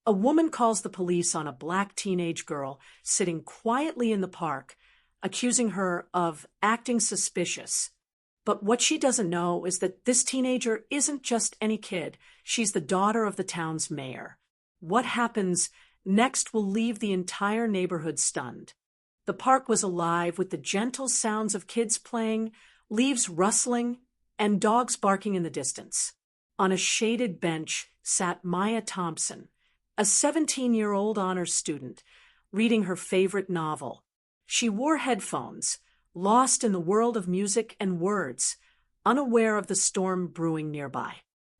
A woman calls the police on a black teenage girl sitting quietly in the park, accusing her of acting suspicious. But what she doesn't know is that this teenager isn't just any kid. She's the daughter of the town's mayor. What happens next will leave the entire neighborhood stunned. The park was alive with the gentle sounds of kids playing, leaves rustling, and dogs barking in the distance. On a shaded bench sat Maya Thompson, a 17-year-old honors student, reading her favorite novel. She wore headphones, lost in the world of music and words, unaware of the storm brewing nearby.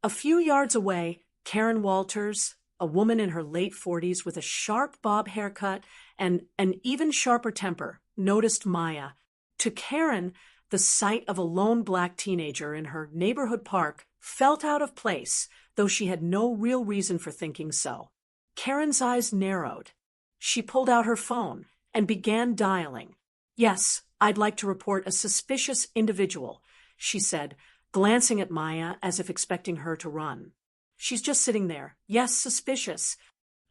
A few yards away, Karen Walters, a woman in her late 40s with a sharp bob haircut and an even sharper temper, noticed Maya. To Karen, the sight of a lone black teenager in her neighborhood park felt out of place, though she had no real reason for thinking so. Karen's eyes narrowed. She pulled out her phone and began dialing. "Yes, I'd like to report a suspicious individual," she said, glancing at Maya as if expecting her to run. "She's just sitting there. Yes, suspicious."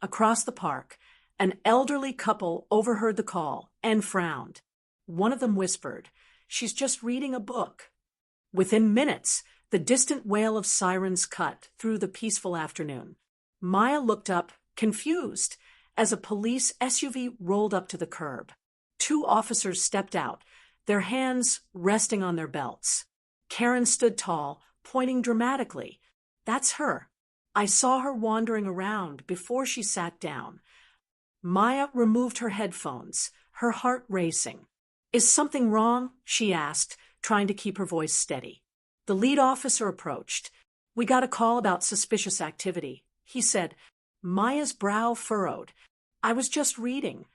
Across the park, an elderly couple overheard the call and frowned. One of them whispered, "She's just reading a book." Within minutes, the distant wail of sirens cut through the peaceful afternoon. Maya looked up, confused, as a police SUV rolled up to the curb. Two officers stepped out, their hands resting on their belts. Karen stood tall, pointing dramatically. "That's her. I saw her wandering around before she sat down." Maya removed her headphones, her heart racing. "Is something wrong?" she asked, trying to keep her voice steady. The lead officer approached. "We got a call about suspicious activity," he said. Maya's brow furrowed. "I was just reading."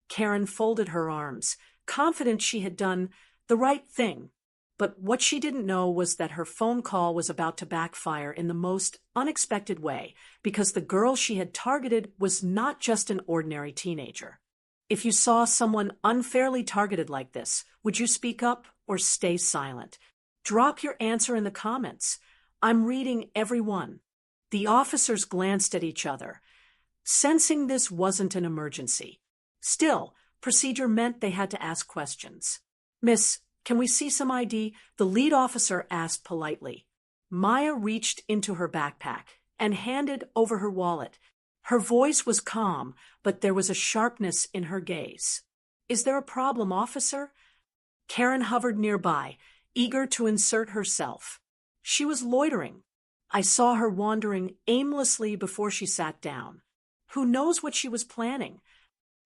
Karen folded her arms, confident she had done the right thing. But what she didn't know was that her phone call was about to backfire in the most unexpected way, because the girl she had targeted was not just an ordinary teenager. If you saw someone unfairly targeted like this, would you speak up or stay silent? Drop your answer in the comments. I'm reading every one. The officers glanced at each other, sensing this wasn't an emergency. Still, procedure meant they had to ask questions. "Miss, can we see some ID?" the lead officer asked politely. Maya reached into her backpack and handed over her wallet. Her voice was calm, but there was a sharpness in her gaze. "Is there a problem, officer?" Karen hovered nearby, eager to insert herself. She was loitering. I saw her wandering aimlessly before she sat down. Who knows what she was planning?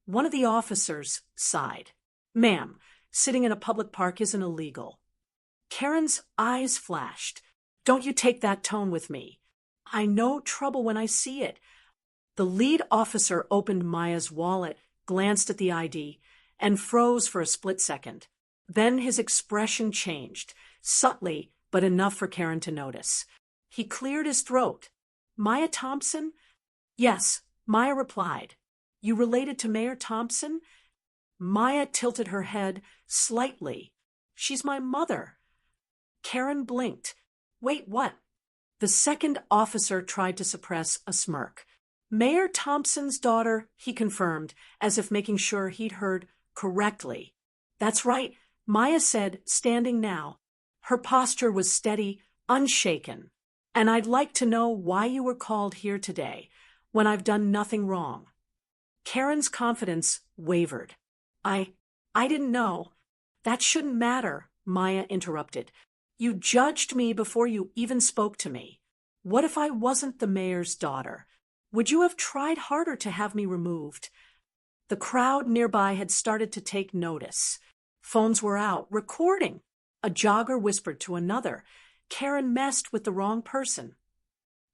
One of the officers sighed. "Ma'am, sitting in a public park isn't illegal." Karen's eyes flashed. "Don't you take that tone with me. I know trouble when I see it." The lead officer opened Maya's wallet, glanced at the ID, and froze for a split second. Then his expression changed, subtly, but enough for Karen to notice. He cleared his throat. "Maya Thompson?" "Yes," Maya replied. "You related to Mayor Thompson?" Maya tilted her head slightly. "She's my mother." Karen blinked. "Wait, what?" The second officer tried to suppress a smirk. "Mayor Thompson's daughter," he confirmed, as if making sure he'd heard correctly. "That's right," Maya said, standing now. Her posture was steady, unshaken. "And I'd like to know why you were called here today, when I've done nothing wrong." Karen's confidence wavered. I didn't know." "That shouldn't matter," Maya interrupted. "You judged me before you even spoke to me. What if I wasn't the mayor's daughter? Would you have tried harder to have me removed?" The crowd nearby had started to take notice. Phones were out, recording. A jogger whispered to another. Karen messed with the wrong person.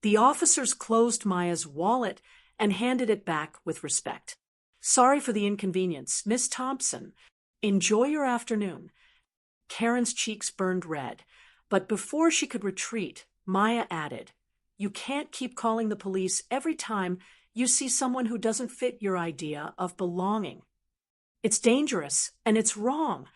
The officers closed Maya's wallet and handed it back with respect. "Sorry for the inconvenience, Miss Thompson. Enjoy your afternoon." Karen's cheeks burned red, but before she could retreat, Maya added, "You can't keep calling the police every time you see someone who doesn't fit your idea of belonging. It's dangerous, and it's wrong."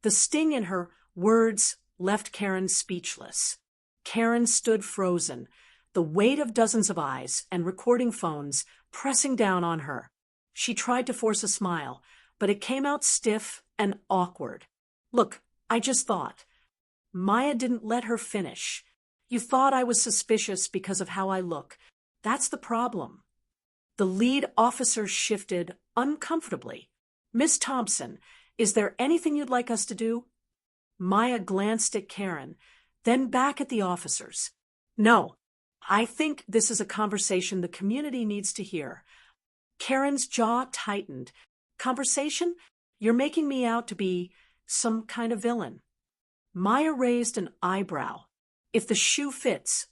The sting in her words left Karen speechless. Karen stood frozen, the weight of dozens of eyes and recording phones pressing down on her. She tried to force a smile, but it came out stiff and awkward. Look, I just thought. Maya didn't let her finish. You thought I was suspicious because of how I look. That's the problem. The lead officer shifted uncomfortably. Miss Thompson, is there anything you'd like us to do? Maya glanced at Karen, then back at the officers. No, I think this is a conversation the community needs to hear. Karen's jaw tightened. Conversation? You're making me out to be some kind of villain. Maya raised an eyebrow. If the shoe fits.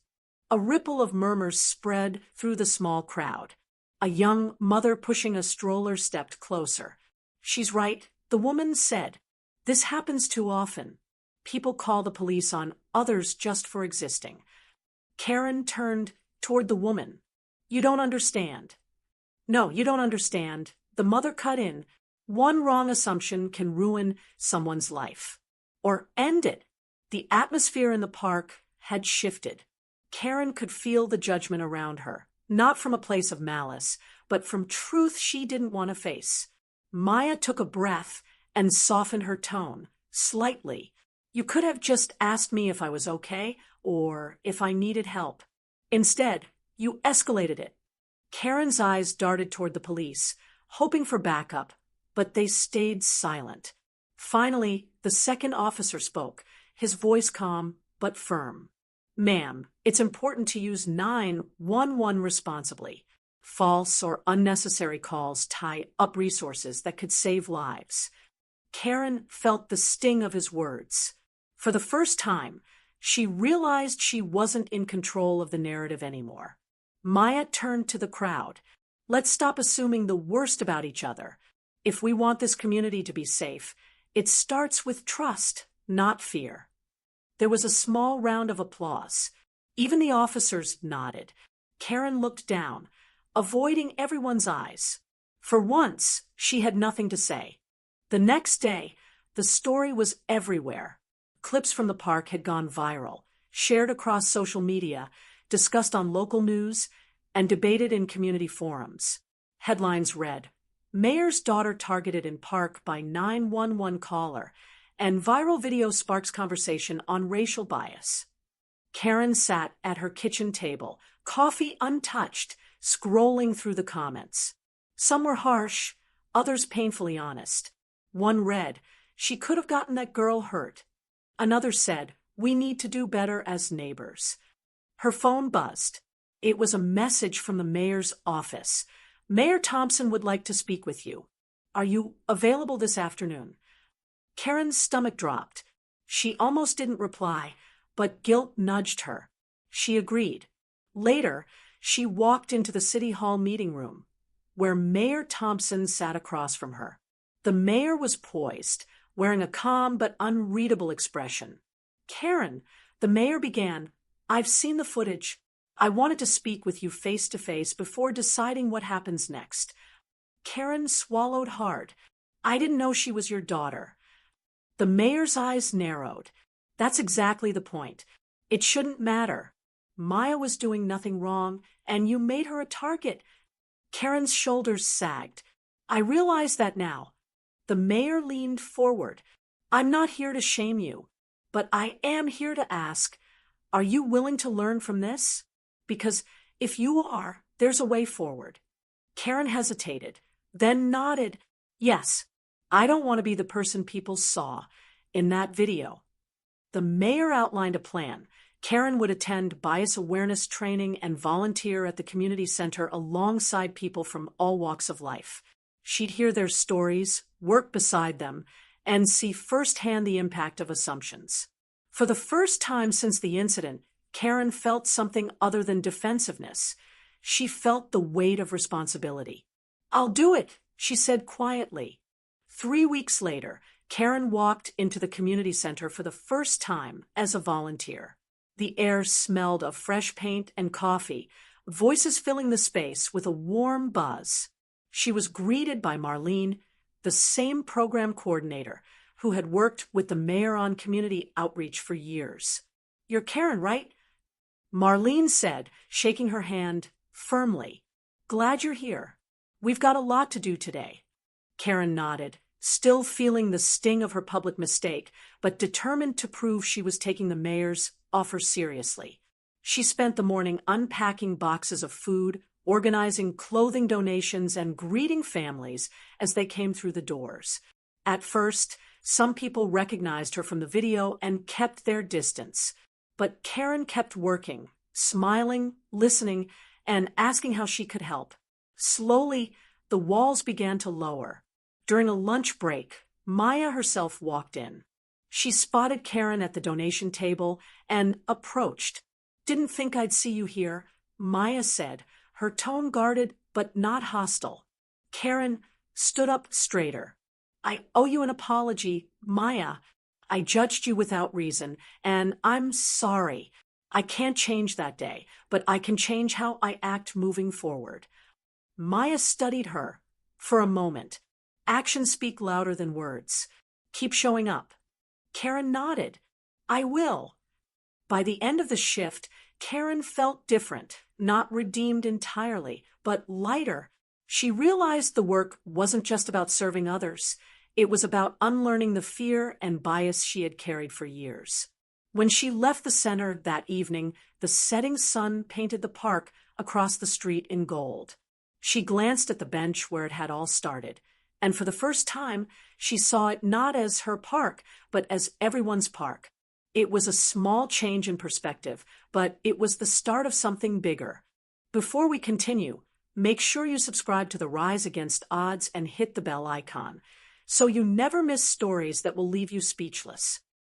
A ripple of murmurs spread through the small crowd. A young mother pushing a stroller stepped closer. She's right, the woman said. This happens too often. People call the police on others just for existing. Karen turned toward the woman. You don't understand. No, you don't understand. The mother cut in. One wrong assumption can ruin someone's life. Or end it. The atmosphere in the park had shifted. Karen could feel the judgment around her, not from a place of malice, but from truth she didn't want to face. Maya took a breath and softened her tone, slightly. You could have just asked me if I was okay, or if I needed help. Instead, you escalated it. Karen's eyes darted toward the police, hoping for backup, but they stayed silent. Finally, the second officer spoke, his voice calm but firm. Ma'am, it's important to use 911 responsibly. False or unnecessary calls tie up resources that could save lives. Karen felt the sting of his words. For the first time, she realized she wasn't in control of the narrative anymore. Maya turned to the crowd. Let's stop assuming the worst about each other. If we want this community to be safe, it starts with trust, not fear. There was a small round of applause. Even the officers nodded. Karen looked down, avoiding everyone's eyes. For once, she had nothing to say. The next day, the story was everywhere. Clips from the park had gone viral, shared across social media, discussed on local news, and debated in community forums. Headlines read, Mayor's daughter targeted in park by 911 caller, and viral video sparks conversation on racial bias. Karen sat at her kitchen table, coffee untouched, scrolling through the comments. Some were harsh, others painfully honest. One read, she could have gotten that girl hurt. Another said, we need to do better as neighbors. Her phone buzzed. It was a message from the mayor's office. Mayor Thompson would like to speak with you. Are you available this afternoon? Karen's stomach dropped. She almost didn't reply, but guilt nudged her. She agreed. Later, she walked into the City Hall meeting room, where Mayor Thompson sat across from her. The mayor was poised, wearing a calm but unreadable expression. Karen, the mayor began, I've seen the footage. I wanted to speak with you face to face before deciding what happens next. Karen swallowed hard. I didn't know she was your daughter. The mayor's eyes narrowed. That's exactly the point. It shouldn't matter. Maya was doing nothing wrong, and you made her a target. Karen's shoulders sagged. I realize that now. The mayor leaned forward. I'm not here to shame you, but I am here to ask, are you willing to learn from this? Because if you are, there's a way forward. Karen hesitated, then nodded. Yes, I don't want to be the person people saw in that video. The mayor outlined a plan. Karen would attend bias awareness training and volunteer at the community center alongside people from all walks of life. She'd hear their stories, work beside them, and see firsthand the impact of assumptions. For the first time since the incident, Karen felt something other than defensiveness. She felt the weight of responsibility. I'll do it, she said quietly. 3 weeks later, Karen walked into the community center for the first time as a volunteer. The air smelled of fresh paint and coffee, voices filling the space with a warm buzz. She was greeted by Marlene, the same program coordinator who had worked with the mayor on community outreach for years. You're Karen, right? Marlene said, shaking her hand firmly. Glad you're here. We've got a lot to do today. Karen nodded, still feeling the sting of her public mistake, but determined to prove she was taking the mayor's offer seriously. She spent the morning unpacking boxes of food, organizing clothing donations, and greeting families as they came through the doors. At first, some people recognized her from the video and kept their distance. But Karen kept working, smiling, listening, and asking how she could help. Slowly, the walls began to lower. During a lunch break, Maya herself walked in. She spotted Karen at the donation table and approached. Didn't think I'd see you here, Maya said, her tone guarded but not hostile. Karen stood up straighter. I owe you an apology, Maya. I judged you without reason, and I'm sorry. I can't change that day, but I can change how I act moving forward. Maya studied her for a moment. Actions speak louder than words. Keep showing up. Karen nodded. I will. By the end of the shift, Karen felt different, not redeemed entirely, but lighter. She realized the work wasn't just about serving others. It was about unlearning the fear and bias she had carried for years. When she left the center that evening, the setting sun painted the park across the street in gold. She glanced at the bench where it had all started, and for the first time, she saw it not as her park, but as everyone's park. It was a small change in perspective, but it was the start of something bigger. Before we continue, make sure you subscribe to the Rise Against Odds and hit the bell icon, so you never miss stories that will leave you speechless.